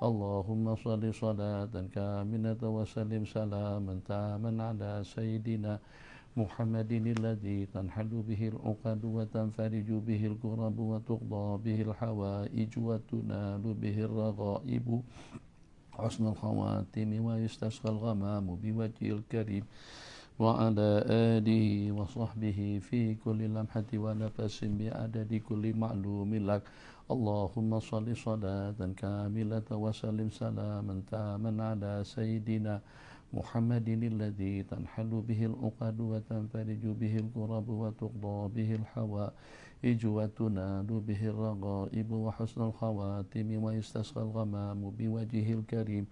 اللهم صل صلاة كاملة وسلم سلاما تاما على سيدنا محمد الذي تنحل به العقد وتنفرج به الكرب وتقضى به الحوائج وتنال به الرغائب حسن الخواتم ويستسقى الغمام بوجه الكريم وعلى آله وصحبه في كل لمحة ونفس بعدد كل معلوم لك اللهم صل صلاة كاملة وسلم سلاما تاما على سيدنا محمد الذي تنحل به العقد وتنفرج به الكرب وتقضى به الحوائج وتنال به الرغائب وحسن الخواتم ويستسقى الغمام بوجه الكريم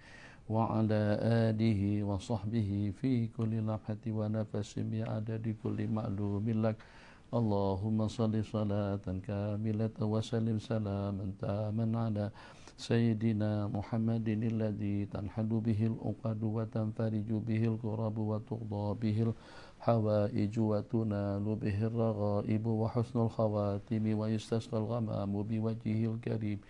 وعلى آله وصحبه في كل لمحة ونفس بعدد كل معلوم لك اللهم صل صلاة كاملة وسلم سلاما تاما على سيدنا محمد الذي تنحل به العقد وتنفرج به الكرب وتقضى به الحوائج وتنال به الرغائب وحسن الخواتم ويستسقى الغمام بوجهه الكريم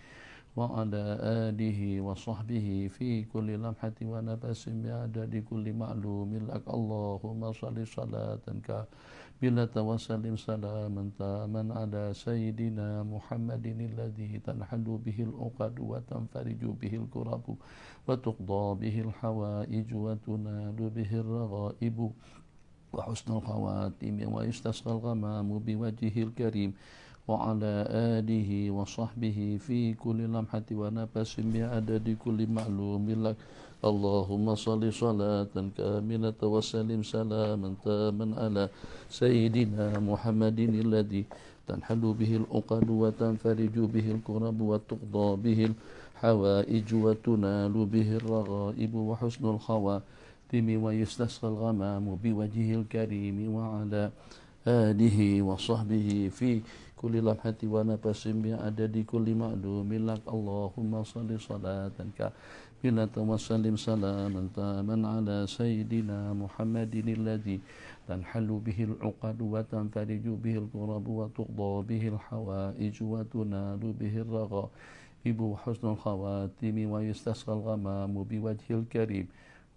وعلى آله وصحبه في كل لمحة ونفس بعدد كل معلوم لك اللهم صل صلاة كاملة وسلم سلاما تاما على سيدنا محمد الذي تنحل به العقد وتنفرج به الكرب وتقضى به الحوائج وتنال به الرغائب وحسن الخواتم ويستسقى الغمام بوجهه الكريم وعلى آله وصحبه في كل لمحة ونفس بعدد كل معلوم لك اللهم صل صلاة كاملة وسلم سلاما تاما على سيدنا محمد الذي تنحل به العقد وتنفرج به الكرب وتقضى به الحوائج وتنال به الرغائب وحسن الخواتم ويستسقى الغمام بوجهه الكريم وعلى آله وصحبه في كل لمحة ونفس بعدد كل معلوم لك اللهم صل صلاة كاملة وسلم سلاما تاما على سيدنا محمد الذي تنحل به العقد وتنفرج به الكرب وتقضى به الحوائج وتنال به الرغائب وحسن الخواتم ويستسقى الغمام بوجه الكريم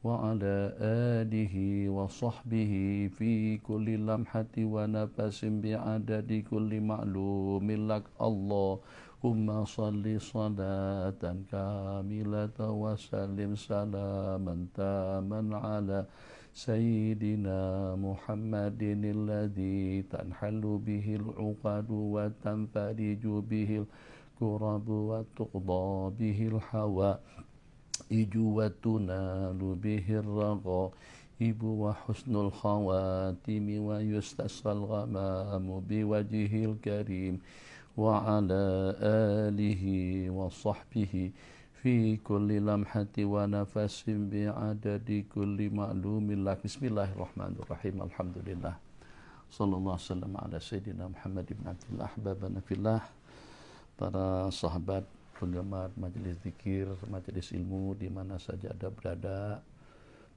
وعلى آله وصحبه في كل لمحة ونفس بعدد كل معلوم لك اللهم صل صلاة كاملة وسلم سلاما تاما على سيدنا محمد الذي تنحل به العقد وتنفرج به الكرب وتقضى به الحوائج وتنال به الرغائب وحسن الخواتم ويستسقى الغمام بوجهه الكريم وعلى آله وصحبه في كل لمحة ونفس بعدد كل معلوم لك بسم الله الرحمن الرحيم الحمد لله صلى الله وسلم على سيدنا Muhammad ibn Abdullah ahbabana fillah. Para sahabat penggemar majelis zikir, majelis ilmu di mana saja Anda berada,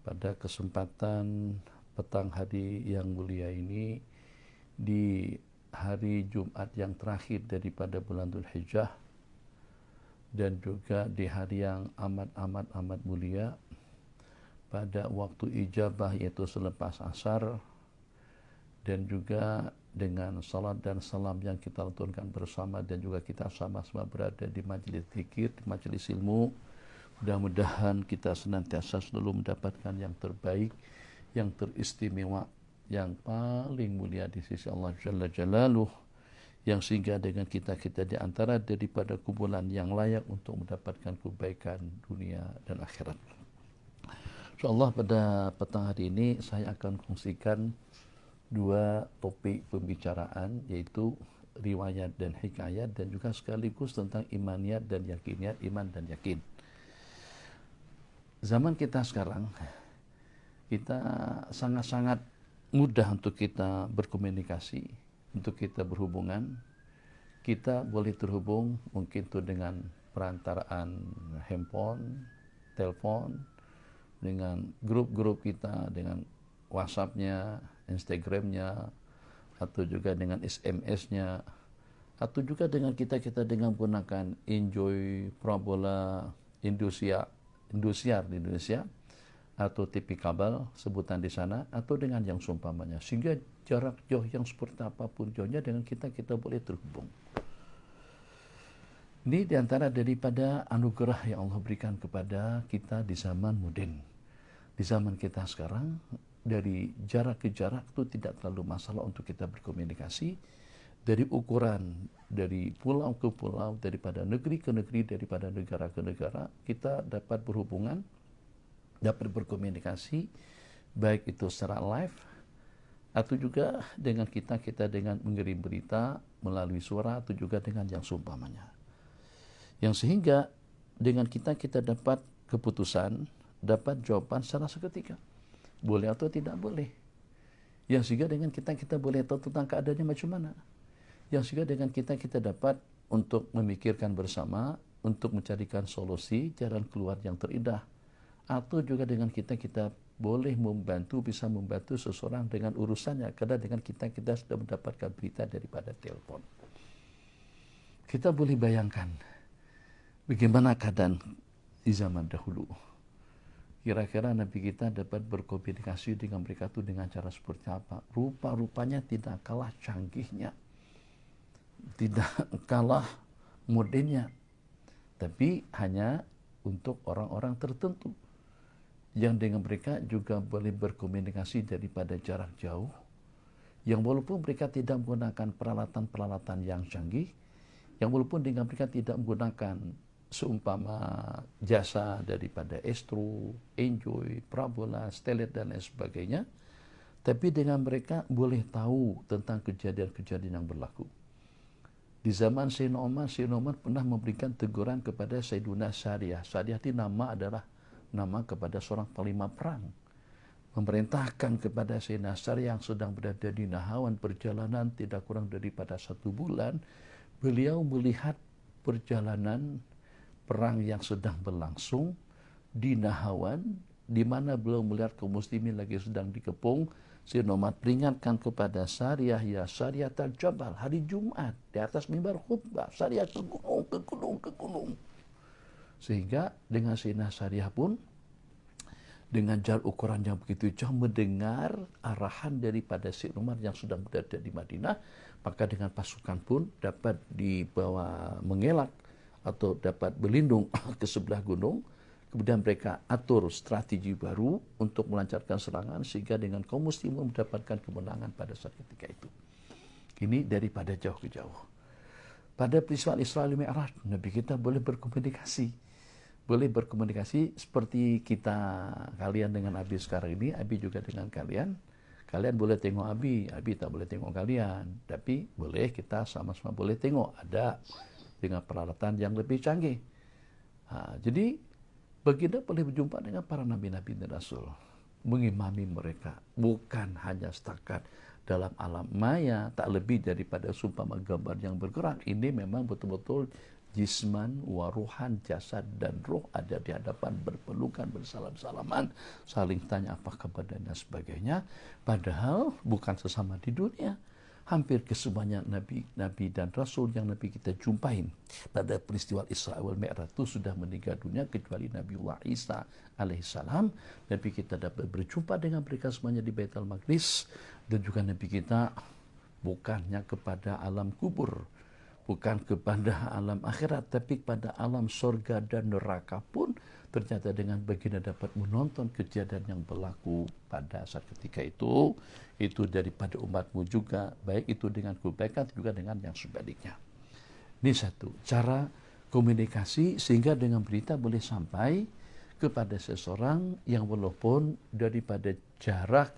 pada kesempatan petang hari yang mulia ini, di hari Jumat yang terakhir daripada bulan Dzulhijjah, dan juga di hari yang amat mulia, pada waktu ijabah yaitu selepas asar, dan juga dengan salat dan salam yang kita lantunkan bersama, dan juga kita sama-sama berada di majelis zikir, di majelis ilmu. Mudah-mudahan kita senantiasa selalu mendapatkan yang terbaik, yang teristimewa, yang paling mulia di sisi Allah Jalla Jalaluh, yang sehingga dengan kita di antara daripada kumpulan yang layak untuk mendapatkan kebaikan dunia dan akhirat. InsyaAllah pada petang hari ini saya akan kongsikan dua topik pembicaraan, yaitu riwayat dan hikayat, dan juga sekaligus tentang imaniyat dan yakiniyat, iman dan yakin. Zaman kita sekarang, kita sangat-sangat mudah untuk kita berkomunikasi, untuk kita berhubungan. Kita boleh terhubung mungkin itu dengan perantaraan handphone, telepon, dengan grup-grup kita, dengan WhatsApp-nya, Instagram-nya, atau juga dengan SMS-nya, atau juga dengan kita dengan menggunakan Enjoy, Parabola, Indosiar di Indonesia, atau TV kabel sebutan di sana, atau dengan yang seumpamanya, sehingga jarak jauh yang seperti apapun jauhnya dengan kita boleh terhubung. Ini diantara daripada anugerah yang Allah berikan kepada kita di zaman modern. Di zaman kita sekarang, dari jarak ke jarak itu tidak terlalu masalah untuk kita berkomunikasi. Dari ukuran, dari pulau ke pulau, daripada negeri ke negeri, daripada negara ke negara, kita dapat berhubungan, dapat berkomunikasi, baik itu secara live, atau juga dengan kita dengan mengirim berita melalui suara, atau juga dengan yang seumpamanya. Yang sehingga dengan kita dapat keputusan, dapat jawaban secara seketika. Boleh atau tidak boleh. Yang sehingga dengan kita boleh tahu tentang keadaannya macam mana. Yang sehingga dengan kita dapat untuk memikirkan bersama, untuk mencarikan solusi, jalan keluar yang terindah. Atau juga dengan kita boleh bisa membantu seseorang dengan urusannya, karena dengan kita sudah mendapatkan berita daripada telepon. Kita boleh bayangkan bagaimana keadaan di zaman dahulu. Kira-kira Nabi kita dapat berkomunikasi dengan mereka itu dengan cara seperti apa? Rupa-rupanya tidak kalah canggihnya, tidak kalah modernnya, tapi hanya untuk orang-orang tertentu yang dengan mereka juga boleh berkomunikasi daripada jarak jauh, yang walaupun mereka tidak menggunakan peralatan-peralatan yang canggih, yang walaupun dengan mereka tidak menggunakan seumpama jasa daripada Astro, Enjoy, Parabola, Stellet dan lain sebagainya, tapi dengan mereka boleh tahu tentang kejadian-kejadian yang berlaku. Di zaman Sayyidina Umar pernah memberikan teguran kepada Sayyiduna Syariah. Syariah itu adalah nama kepada seorang panglima perang. Memerintahkan kepada Sayyidina Syariah yang sedang berada di Nahawan perjalanan tidak kurang daripada 1 bulan, beliau melihat perjalanan perang yang sedang berlangsung di Nahawan, di mana beliau melihat kaum muslimin lagi sedang dikepung. Sayyidina Umar peringatkan kepada Syariah, ya Syariah al-Jabal, hari Jumat di atas mimbar khutbah, Syariah ke gunung. Sehingga dengan Sayyidina Syariah pun dengan jarak ukuran yang begitu jauh mendengar arahan daripada Sayyidina Umar yang sedang berada di Madinah, maka dengan pasukan pun dapat dibawa mengelak atau dapat berlindung ke sebelah gunung. Kemudian mereka atur strategi baru untuk melancarkan serangan, sehingga dengan kaum muslimin mendapatkan kemenangan pada saat ketika itu. Ini daripada jauh ke jauh. Pada peristiwa Isra wal Mi'raj, Nabi kita boleh berkomunikasi. Boleh berkomunikasi seperti kalian dengan Abi sekarang ini, Abi juga dengan kalian. Kalian boleh tengok Abi tak boleh tengok kalian. Tapi boleh kita sama-sama boleh tengok. Ada dengan peralatan yang lebih canggih. Jadi baginda boleh berjumpa dengan para nabi-nabi dan rasul, mengimami mereka, bukan hanya setakat dalam alam maya, tak lebih daripada sumpama gambar yang bergerak. Ini memang betul-betul jisman, waruhan, jasad dan roh ada di hadapan, berpelukan, bersalam-salaman, saling tanya apa kabar dan sebagainya. Padahal bukan sesama di dunia. Hampir kesemuanya nabi dan rasul yang Nabi kita jumpain pada peristiwa Isra wal Mi'raj itu sudah meninggal dunia, kecuali Nabiullah Isa alaihissalam. Nabi kita dapat berjumpa dengan mereka semuanya di Baitul Maqdis. Dan juga Nabi kita bukannya kepada alam kubur, bukan kepada alam akhirat, tapi pada alam surga dan neraka pun ternyata dengan baginda dapat menonton kejadian yang berlaku pada saat ketika itu daripada umatmu juga, baik itu dengan kebaikan juga dengan yang sebaliknya. Ini satu cara komunikasi, sehingga dengan berita boleh sampai kepada seseorang yang walaupun daripada jarak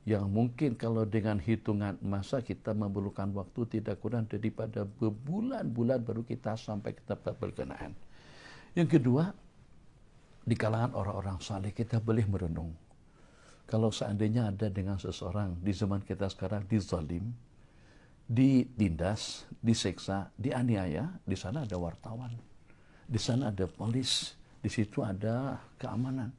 yang mungkin kalau dengan hitungan masa kita memerlukan waktu tidak kurang daripada berbulan-bulan baru kita sampai ke tempat berkenaan. Yang kedua, di kalangan orang-orang saleh kita boleh merenung. Kalau seandainya ada dengan seseorang di zaman kita sekarang dizalim, ditindas, diseksa, dianiaya, di sana ada wartawan, di sana ada polis, di situ ada keamanan.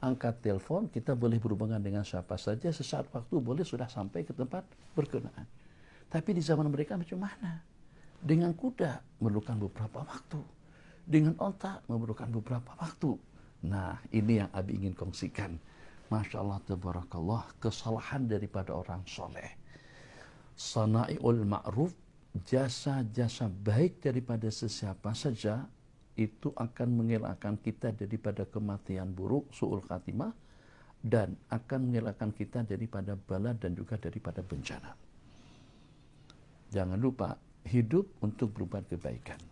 Angkat telepon, kita boleh berhubungan dengan siapa saja, sesaat waktu boleh sudah sampai ke tempat berkenaan. Tapi di zaman mereka macam mana? Dengan kuda memerlukan beberapa waktu. dengan otak memerlukan beberapa waktu. Nah, ini yang Abi ingin kongsikan. Masya Allah, tabarakallah, kesalahan daripada orang soleh. Sana'iul ma'ruf, jasa-jasa baik daripada sesiapa saja, itu akan mengelakkan kita daripada kematian buruk, su'ul khatimah, dan akan mengelakkan kita daripada bala dan juga daripada bencana. Jangan lupa, hidup untuk berbuat kebaikan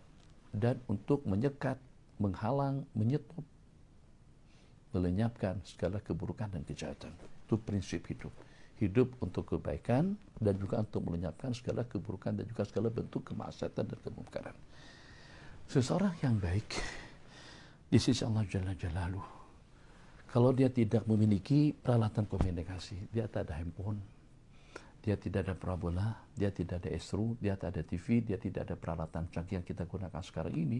dan untuk menyekat, menghalang, menyetop, melenyapkan segala keburukan dan kejahatan. Itu prinsip hidup. Hidup untuk kebaikan dan juga untuk melenyapkan segala keburukan dan juga segala bentuk kemaksiatan dan kemungkaran. Seseorang yang baik di sisi Allah Jalla Jalaluh, kalau dia tidak memiliki peralatan komunikasi, dia tak ada handphone, dia tidak ada parabola, dia tidak ada estru, dia tak ada TV, dia tidak ada peralatan canggih yang kita gunakan sekarang ini,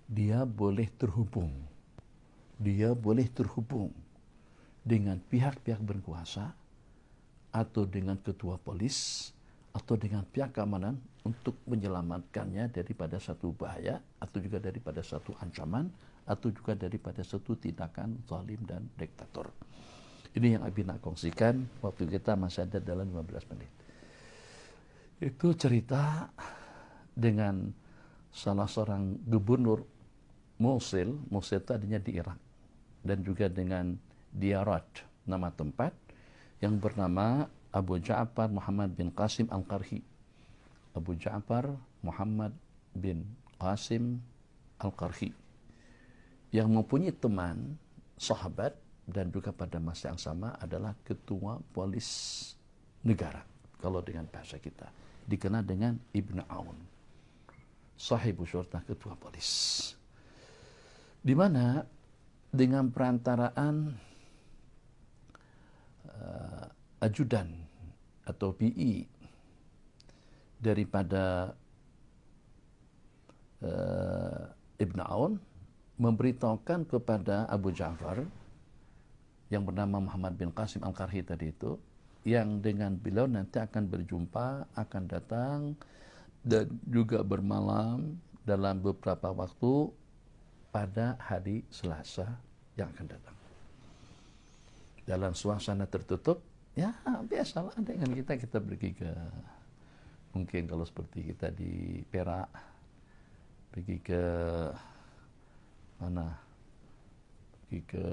dia boleh terhubung. Dia boleh terhubung dengan pihak-pihak berkuasa atau dengan ketua polis atau dengan pihak keamanan untuk menyelamatkannya daripada satu bahaya atau juga daripada satu ancaman atau juga daripada satu tindakan zalim dan diktator. Ini yang Abi nak kongsikan, waktu kita masih ada dalam 15 menit. Itu cerita dengan salah seorang gubernur Mosul. Mosul itu adanya di Irak. Dan juga dengan Diyarat, nama tempat, yang bernama Abu Ja'far Muhammad bin Qasim Al-Qarhi. Abu Ja'far Muhammad bin Qasim Al-Qarhi. Yang mempunyai teman, sahabat, dan juga pada masa yang sama adalah ketua polis negara. Kalau dengan bahasa kita dikenal dengan Ibn Aun, sahibu syurta, ketua polis, di mana dengan perantaraan ajudan atau PI daripada Ibn Aun memberitahukan kepada Abu Ja'far yang bernama Muhammad bin Qasim Al-Qarhi tadi itu, yang dengan beliau nanti akan berjumpa, akan datang dan juga bermalam dalam beberapa waktu pada hari Selasa yang akan datang. Dalam suasana tertutup, ya biasalah dengan kita pergi ke, mungkin kalau seperti kita di Perak, pergi ke mana? Pergi ke,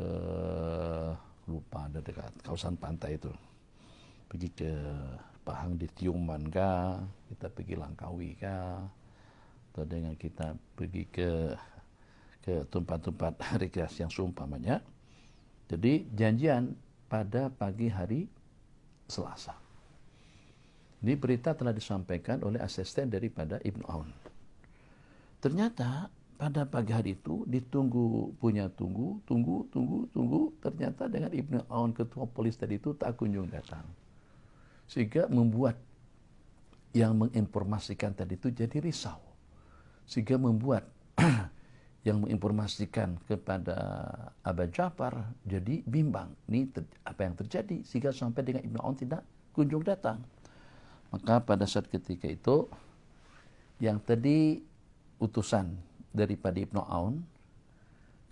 lupa, ada dekat kawasan pantai itu, pergi ke Pahang di Tiuman kah, kita pergi Langkawi kah, atau dengan kita pergi ke tempat-tempat rekreasi yang seumpamanya. Jadi janjian pada pagi hari Selasa. Ini berita telah disampaikan oleh asisten daripada Ibn Aun. Ternyata pada pagi hari itu tunggu, ternyata dengan Ibn Aun ketua polis tadi itu tak kunjung datang. Sehingga membuat yang menginformasikan tadi itu jadi risau. Sehingga membuat yang menginformasikan kepada Abu Ja'far jadi bimbang. Ini apa yang terjadi sehingga sampai dengan Ibn Aun tidak kunjung datang. Maka pada saat ketika itu yang tadi utusan daripada Ibn Aun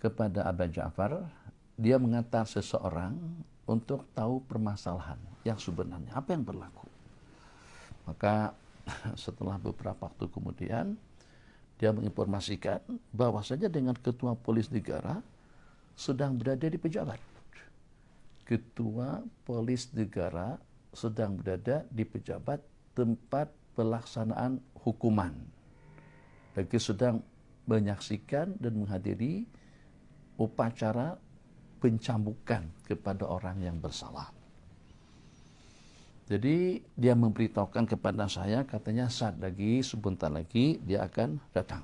kepada Abu Ja'far, dia mengantar seseorang untuk tahu permasalahan yang sebenarnya, apa yang berlaku. Maka setelah beberapa waktu kemudian, dia menginformasikan bahwasanya dengan ketua polis negara sedang berada di pejabat. Ketua polis negara sedang berada di pejabat tempat pelaksanaan hukuman. Lagi sedang menyaksikan dan menghadiri upacara pencambukan kepada orang yang bersalah. Jadi dia memberitahukan kepada saya, katanya sebentar lagi dia akan datang.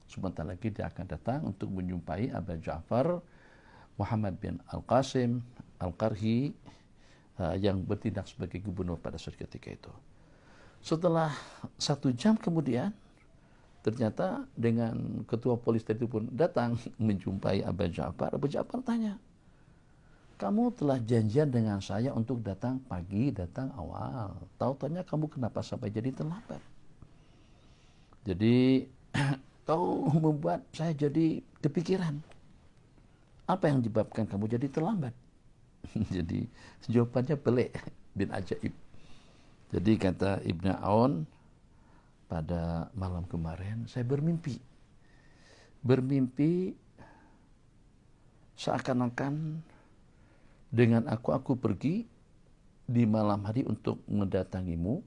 Sebentar lagi dia akan datang untuk menjumpai Abu Ja'far Muhammad bin Al-Qasim Al-Qarhi yang bertindak sebagai gubernur pada saat ketika itu. Setelah 1 jam kemudian, ternyata dengan ketua polis tadi pun datang menjumpai Abu Ja'far. Abu Ja'far tanya, kamu telah janjian dengan saya untuk datang pagi, datang awal. Tahu-taunya kamu kenapa sampai jadi terlambat? Jadi kau membuat saya jadi kepikiran. Apa yang menyebabkan kamu jadi terlambat? Jadi jawabannya pelik bin ajaib. Jadi kata Ibnu Aun, pada malam kemarin saya bermimpi. Bermimpi seakan-akan dengan aku pergi di malam hari untuk mendatangimu,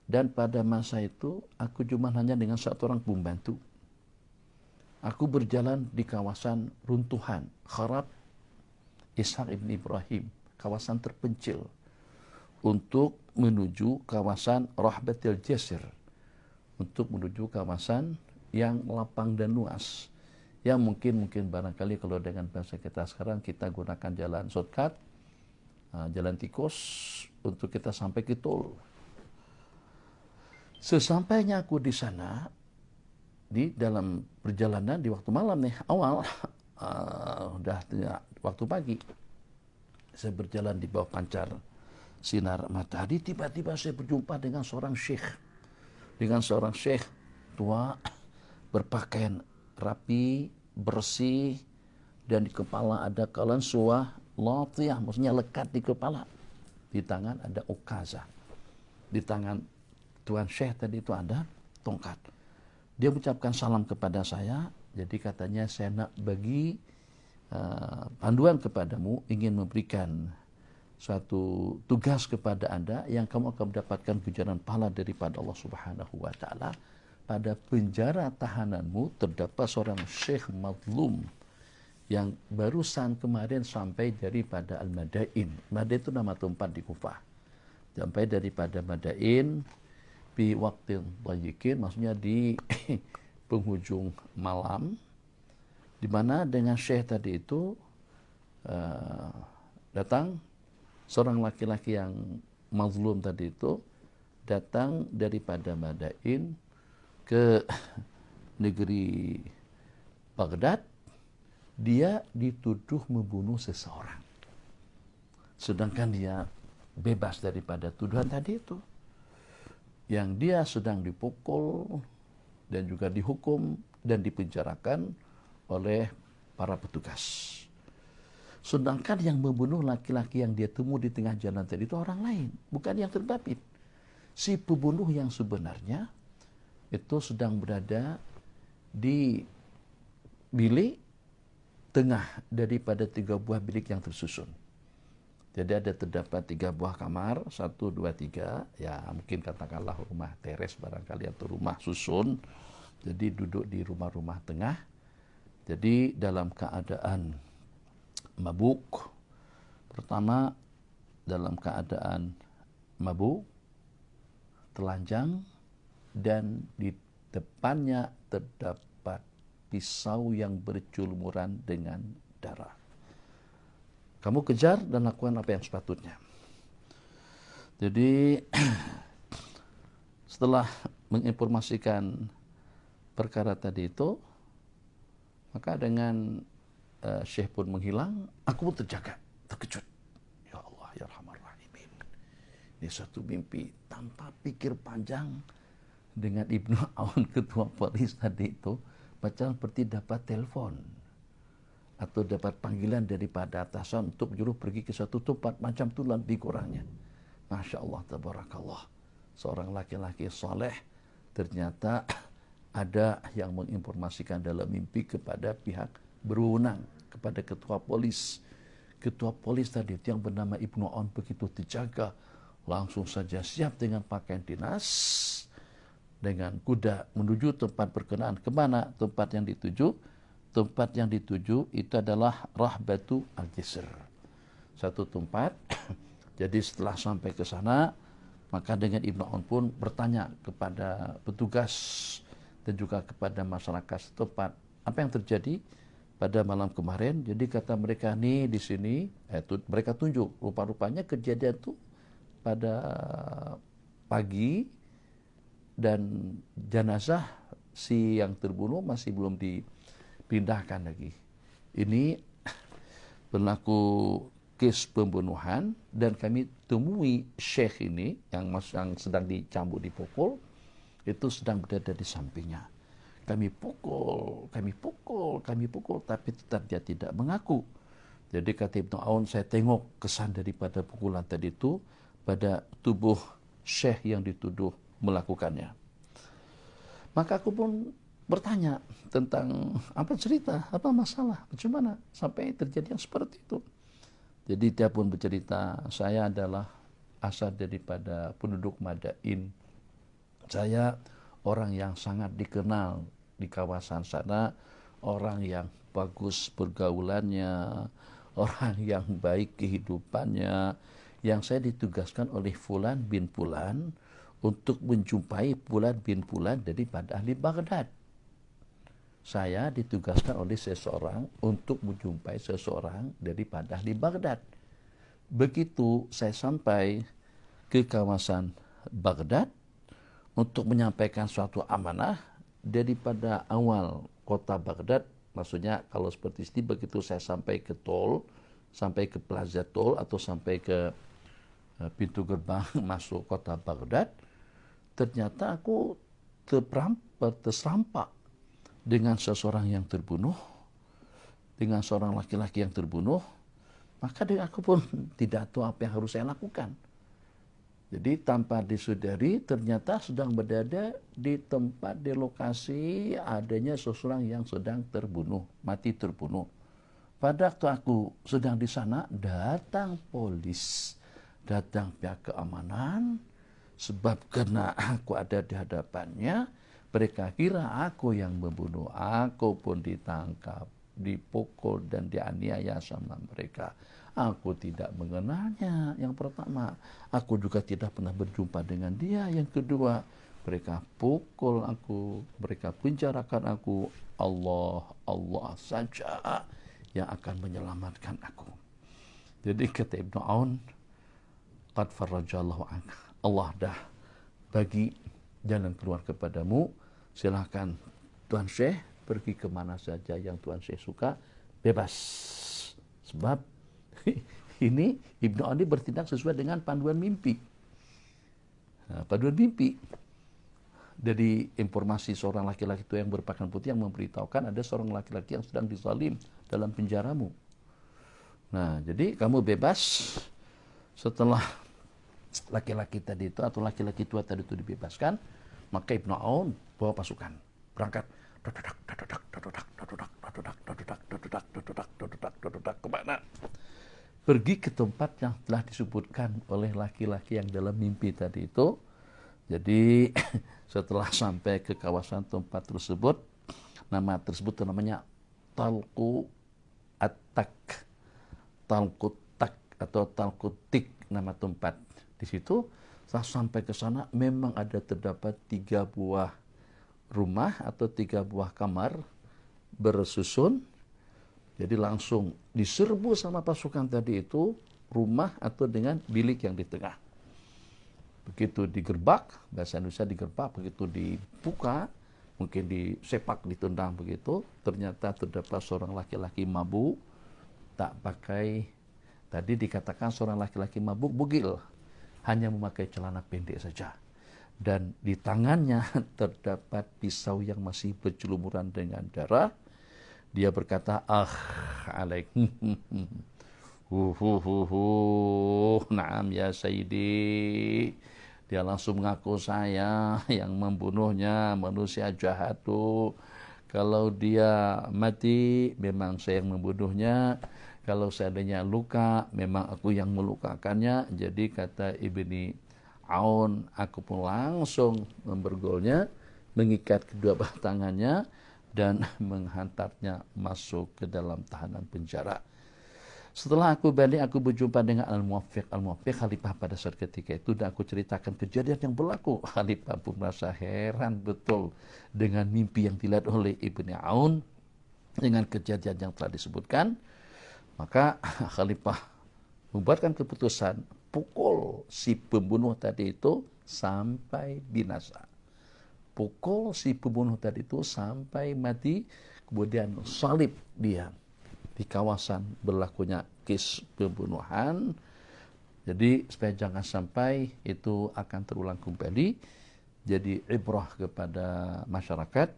dan pada masa itu aku cuma hanya dengan satu orang pembantu. Aku berjalan di kawasan runtuhan Kharab Ishaq ibn Ibrahim, kawasan terpencil, untuk menuju kawasan Rahbatil Jasir, untuk menuju kawasan yang lapang dan luas, yang mungkin barangkali kalau dengan bahasa kita sekarang kita gunakan jalan shortcut, jalan tikus untuk kita sampai ke tol. Sesampainya aku di sana, di dalam perjalanan di waktu malam nih, awal udah waktu pagi, saya berjalan di bawah pancar sinar matahari, tiba-tiba saya berjumpa dengan seorang syekh tua, berpakaian rapi, bersih, dan di kepala ada qalansuwah latiyah, maksudnya lekat di kepala. Di tangan ada ukazah. Di tangan tuan syekh tadi itu ada tongkat. Dia mengucapkan salam kepada saya. Jadi katanya, saya nak bagi panduan kepadamu, ingin memberikan suatu tugas kepada Anda yang kamu akan mendapatkan ganjaran pahala daripada Allah Subhanahu wa taala. Pada penjara tahananmu terdapat seorang syekh mazlum yang barusan kemarin sampai daripada Al-Madain. Madain itu nama tempat di Kufah. Sampai daripada Madain bi waqtin dhayiqin, maksudnya di penghujung malam, di mana dengan syekh tadi itu datang seorang laki-laki yang mazlum tadi itu, datang daripada Madain ke negeri Baghdad. Dia dituduh membunuh seseorang, sedangkan dia bebas daripada tuduhan tadi itu. Yang dia sedang dipukul dan juga dihukum dan dipenjarakan oleh para petugas. Sedangkan yang membunuh laki-laki yang dia temui di tengah jalan tadi itu orang lain, bukan yang terbabit. Si pembunuh yang sebenarnya itu sedang berada di bilik tengah daripada 3 buah bilik yang tersusun. Jadi terdapat 3 buah kamar, 1, 2, 3, ya mungkin katakanlah rumah teres barangkali atau rumah susun. Jadi duduk di rumah-rumah tengah. Jadi dalam keadaan mabuk. Pertama dalam keadaan mabuk, telanjang, dan di depannya terdapat pisau yang berculumuran dengan darah. Kamu kejar dan lakukan apa yang sepatutnya. Jadi setelah menginformasikan perkara tadi itu, maka dengan syekh pun menghilang, aku pun terkejut. Ya Allah, ya Rahman Rahimin. Ini satu mimpi tanpa pikir panjang. Dengan Ibnu Aun, ketua polis tadi itu, macam seperti dapat telepon atau dapat panggilan daripada atasan untuk menyuruh pergi ke satu tempat, macam tu lebih kurangnya. Masya Allah, tabarakallah. Seorang laki-laki soleh ternyata ada yang menginformasikan dalam mimpi kepada pihak berwenang, kepada ketua polis. Ketua polis tadi yang bernama Ibnu Aun begitu dijaga, langsung saja siap dengan pakaian dinas, dengan kuda menuju tempat berkenaan. Kemana tempat yang dituju? Tempat yang dituju itu adalah Rahbatu Al-Jisr, satu tempat. Jadi setelah sampai ke sana, maka dengan Ibnu Aun pun bertanya kepada petugas dan juga kepada masyarakat setempat, apa yang terjadi pada malam kemarin. Jadi kata mereka, nih di sini, mereka tunjuk, rupa-rupanya kejadian itu pada pagi, dan jenazah si yang terbunuh masih belum dipindahkan lagi. Ini berlaku kes pembunuhan, dan kami temui syekh ini yang sedang dicambuk, dipukul, itu sedang berada di sampingnya. kami pukul, tapi tetap dia tidak mengaku. Jadi kata Ibnu Aun, saya tengok kesan daripada pukulan tadi itu pada tubuh syekh yang dituduh melakukannya. Maka aku pun bertanya tentang apa cerita, apa masalah, bagaimana sampai terjadi yang seperti itu. Jadi dia pun bercerita, saya adalah asal daripada penduduk Madain. Saya orang yang sangat dikenal di kawasan sana, orang yang bagus pergaulannya, orang yang baik kehidupannya, yang saya ditugaskan oleh Fulan bin Fulan untuk menjumpai Fulan bin Fulan daripada ahli Baghdad. Saya ditugaskan oleh seseorang untuk menjumpai seseorang daripada ahli Baghdad. Begitu saya sampai ke kawasan Baghdad untuk menyampaikan suatu amanah daripada awal kota Baghdad, maksudnya kalau seperti ini, begitu saya sampai ke tol, sampai ke plaza tol atau sampai ke pintu gerbang masuk kota Baghdad, ternyata aku terserampak dengan seseorang yang terbunuh, dengan seorang laki-laki yang terbunuh. Maka aku pun tidak tahu apa yang harus saya lakukan. Jadi tanpa disadari ternyata sedang berada di tempat, di lokasi adanya seseorang yang sedang terbunuh, mati terbunuh. Pada waktu aku sedang di sana, datang polis, datang pihak keamanan, sebab karena aku ada di hadapannya, mereka kira aku yang membunuh. Aku pun ditangkap, dipukul dan dianiaya sama mereka. Aku tidak mengenalnya. Yang pertama, aku juga tidak pernah berjumpa dengan dia. Yang kedua, mereka pukul aku, mereka penjarakan aku. Allah saja yang akan menyelamatkan aku. Jadi kata Ibnu Aun, qad farajallahu anka, Allah dah bagi jalan keluar kepadamu. Silahkan Tuan Syekh pergi kemana saja yang Tuan Syekh suka, bebas. Sebab ini Ibnu Aun bertindak sesuai dengan panduan mimpi. Panduan mimpi. Dari informasi seorang laki-laki itu yang berpakaian putih yang memberitahukan ada seorang laki-laki yang sedang dizalim dalam penjaramu. Nah, jadi kamu bebas. Setelah laki-laki tadi itu atau laki-laki tua tadi itu dibebaskan, maka Ibnu Aun bawa pasukan berangkat kemana? Pergi ke tempat yang telah disebutkan oleh laki-laki yang dalam mimpi tadi itu. Jadi setelah sampai ke kawasan tempat tersebut, nama tersebut namanya Talqu At-Tak, Talqutak atau Talqutik nama tempat. Di situ setelah sampai ke sana memang ada terdapat 3 buah rumah atau 3 buah kamar bersusun. Jadi langsung diserbu sama pasukan tadi itu rumah atau dengan bilik yang di tengah. Begitu digerbak, bahasa Indonesia digerbak, begitu dibuka, mungkin disepak, ditendang begitu, ternyata terdapat seorang laki-laki mabuk, tak pakai, tadi dikatakan seorang laki-laki mabuk bugil, hanya memakai celana pendek saja. Dan di tangannya terdapat pisau yang masih bercelumuran dengan darah. Dia berkata, alaik, naam ya Sayyidi. Dia langsung mengaku saya yang membunuhnya, manusia jahat tuh. Kalau dia mati, memang saya yang membunuhnya. Kalau seandainya luka, memang aku yang melukakannya. Jadi kata Ibni Aun, aku pun langsung membergolnya, mengikat kedua belah tangannya, dan menghantarnya masuk ke dalam tahanan penjara. Setelah aku balik, aku berjumpa dengan Al-Muwaffiq. Al-Muwaffiq khalifah pada saat ketika itu, dan aku ceritakan kejadian yang berlaku. Khalifah pun merasa heran betul dengan mimpi yang dilihat oleh Ibni Aun, dengan kejadian yang telah disebutkan. Maka Khalifah membuatkan keputusan, pukul si pembunuh tadi itu sampai binasa. Pukul si pembunuh tadi itu sampai mati, kemudian salib dia di kawasan berlakunya kes pembunuhan. Jadi supaya jangan sampai itu akan terulang kembali, jadi ibrah kepada masyarakat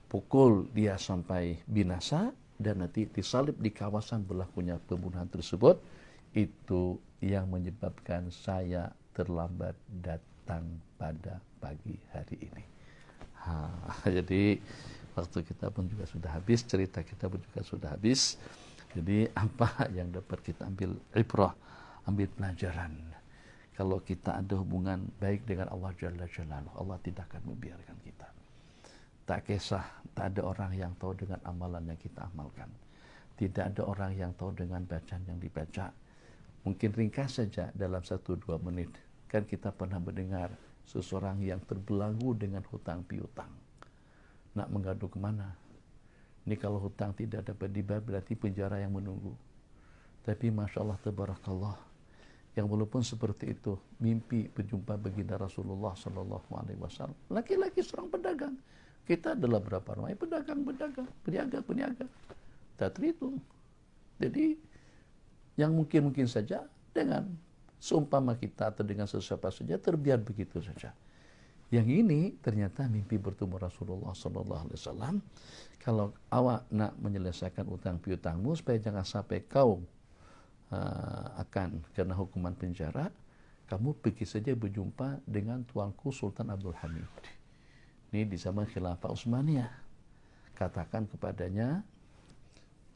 pukul dia sampai binasa, dan nanti disalib di kawasan berlakunya pembunuhan tersebut. Itu yang menyebabkan saya terlambat datang pada pagi hari ini. Jadi waktu kita pun juga sudah habis, cerita kita pun juga sudah habis. Jadi apa yang dapat kita ambil ibrah, ambil pelajaran? Kalau kita ada hubungan baik dengan Allah Jalla Jalaluhu, Allah tidak akan membiarkan kita. Tak kisah, tak ada orang yang tahu dengan amalan yang kita amalkan. Tidak ada orang yang tahu dengan bacaan yang dibaca. Mungkin ringkas saja dalam 1-2 menit. Kan kita pernah mendengar seseorang yang terbelenggu dengan hutang piutang. Nak mengadu kemana? Ini kalau hutang tidak dapat dibayar berarti penjara yang menunggu. Tapi Masya Allah, Tabarakallah, yang walaupun seperti itu, mimpi berjumpa baginda Rasulullah Sallallahu Alaihi Wasallam. Laki-laki seorang pedagang. Kita adalah berapa ramai pedagang, peniaga. Tak terhitung. Jadi yang mungkin saja dengan seumpama kita atau dengan sesiapa saja terbiar begitu saja. Yang ini ternyata mimpi bertemu Rasulullah Sallallahu Alaihi Wasallam. Kalau awak nak menyelesaikan utang piutangmu supaya jangan sampai kau akan kena hukuman penjara, kamu pergi saja berjumpa dengan tuanku Sultan Abdul Hamid. Ini di zaman Khilafah Utsmaniyah. Katakan kepadanya,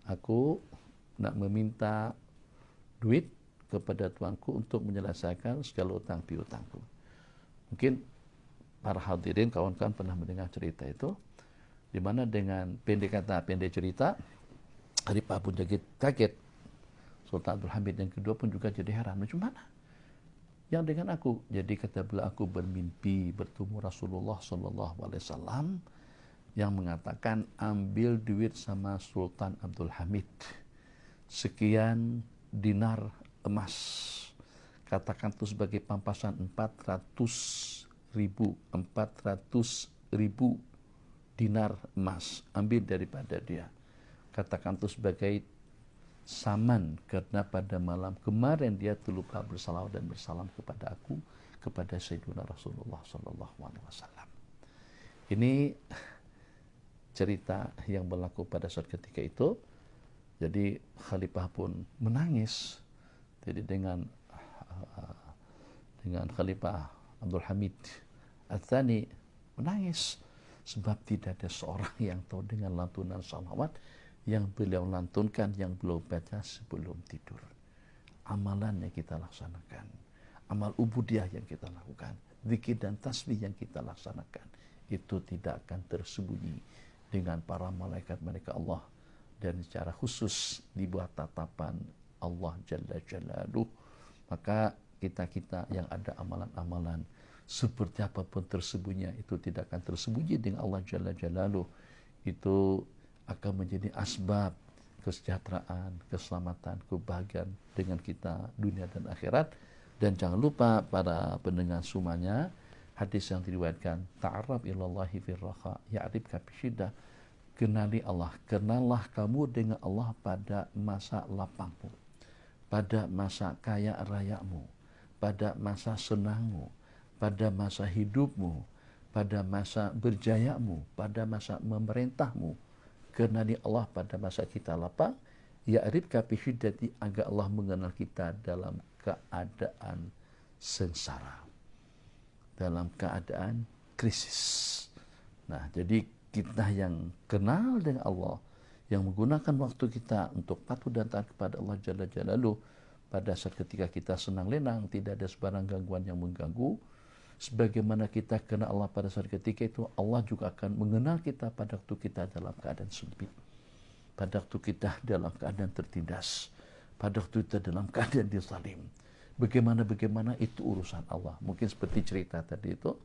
aku nak meminta duit kepada tuanku untuk menyelesaikan segala utang piutangku. Mungkin para hadirin, kawan-kawan pernah mendengar cerita itu, di mana dengan pendek cerita, Khalifah pun kaget. Sultan Abdul Hamid yang kedua pun juga jadi heran, macam mana? Yang dengan aku, jadi kata beliau, aku bermimpi bertemu Rasulullah Sallallahu Alaihi Wasallam yang mengatakan ambil duit sama Sultan Abdul Hamid sekian dinar emas, katakan itu sebagai pampasan 400.000 dinar emas, ambil daripada dia, katakan itu sebagai saman, karena pada malam kemarin dia terlupa bersalawat dan bersalam kepada aku, kepada Sayyidina Rasulullah Sallallahu Alaihi Wasallam. Ini cerita yang berlaku pada saat ketika itu. Jadi Khalifah pun menangis. Jadi dengan Khalifah Abdul Hamid Ats-Tsani menangis sebab tidak ada seorang yang tahu dengan lantunan salawat yang beliau lantunkan, yang beliau baca sebelum tidur. Amalan yang kita laksanakan, amal ubudiyah yang kita lakukan, zikir dan tasbih yang kita laksanakan, itu tidak akan tersembunyi dengan para malaikat Allah, dan secara khusus di bawah tatapan Allah Jalla Jalaluhu. Maka kita yang ada amalan-amalan seperti apapun tersembunyi, itu tidak akan tersembunyi dengan Allah Jalla Jalaluhu. Itu akan menjadi asbab kesejahteraan, keselamatan, kebahagiaan dengan kita dunia dan akhirat. Dan jangan lupa para pendengar semuanya, hadis yang diriwayatkan, ta'arraf ilallahi firraha ya'rifka bisyiddah. Kenali Allah, kenallah kamu dengan Allah pada masa lapangmu, pada masa kaya rayamu, pada masa senangmu, pada masa hidupmu, pada masa berjayamu, pada masa memerintahmu. Kenali Allah pada masa kita lapang, ya'rifka fi syiddati, agar Allah mengenal kita dalam keadaan sengsara, dalam keadaan krisis. Nah, jadi kita yang kenal dengan Allah, yang menggunakan waktu kita untuk patuh dan taat kepada Allah Jalla Jalaluhu, pada saat ketika kita senang lenang, tidak ada sebarang gangguan yang mengganggu. Sebagaimana kita kenal Allah pada saat ketika itu, Allah juga akan mengenal kita pada waktu kita dalam keadaan sempit, pada waktu kita dalam keadaan tertindas, pada waktu kita dalam keadaan dizalim. Bagaimana itu urusan Allah. Mungkin seperti cerita tadi itu,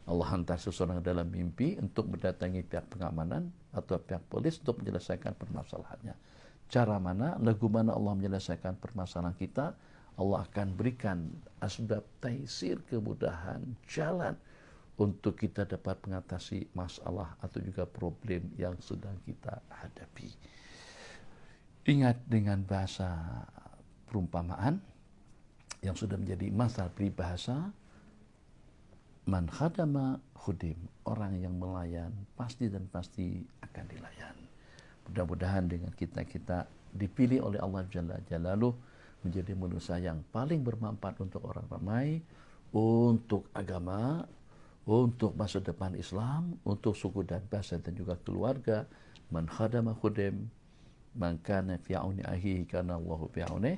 Allah hantar seseorang dalam mimpi untuk mendatangi pihak pengamanan atau pihak polis untuk menyelesaikan permasalahannya. Cara mana, lagu mana Allah menyelesaikan permasalahan kita, Allah akan berikan asbab taisir, kemudahan jalan untuk kita dapat mengatasi masalah atau juga problem yang sedang kita hadapi. Ingat dengan bahasa perumpamaan yang sudah menjadi masalah peribahasa, Man khadama khudim, orang yang melayan pasti dan pasti akan dilayan. Mudah-mudahan dengan kita dipilih oleh Allah Jalla Jalaluh menjadi manusia yang paling bermanfaat untuk orang ramai, untuk agama, untuk masa depan Islam, untuk suku dan bangsa dan juga keluarga. Man khadama khudim, man kana fi auni akhihi kana Allahu fi auni.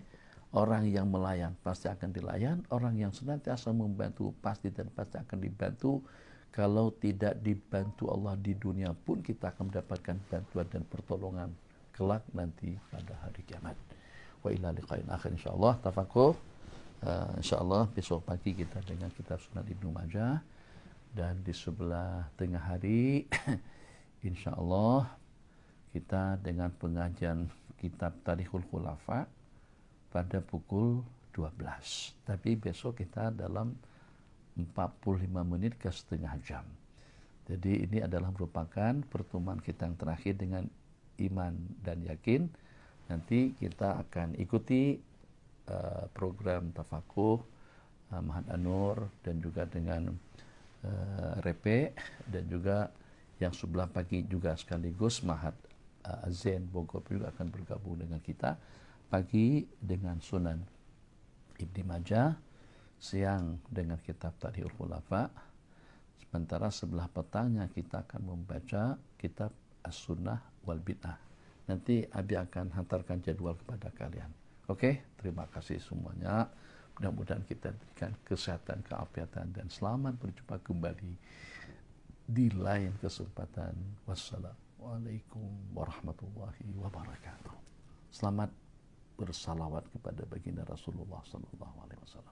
Orang yang melayan pasti akan dilayan, orang yang senantiasa membantu pasti dan pasti akan dibantu. Kalau tidak dibantu Allah di dunia pun kita akan mendapatkan bantuan dan pertolongan kelak nanti pada hari kiamat. Wa ila liqa'in akhir insyaallah tafakuh. Insyaallah besok pagi kita dengan kitab Sunan Ibnu Majah, dan di sebelah tengah hari insyaallah kita dengan pengajian kitab Tarikhul Khulafa pada pukul 12. Tapi besok kita dalam 45 menit ke setengah jam. Jadi ini adalah merupakan pertemuan kita yang terakhir dengan iman dan yakin. Nanti kita akan ikuti program tafakuh Mahat An-Nur dan juga dengan Repe, dan juga yang sebelah pagi juga sekaligus Mahat Azen Bogor juga akan bergabung dengan kita pagi dengan Sunan Ibnu Majah, siang dengan kitab Tarikhul Khulafa, sementara sebelah petangnya kita akan membaca kitab As-Sunnah wal Bid'ah. Nanti Abi akan hantarkan jadwal kepada kalian. Oke, terima kasih semuanya. Mudah-mudahan kita diberikan kesehatan, keafiatan, dan selamat berjumpa kembali di lain kesempatan. Wassalamualaikum warahmatullahi wabarakatuh. Selamat bersalawat kepada baginda Rasulullah SAW.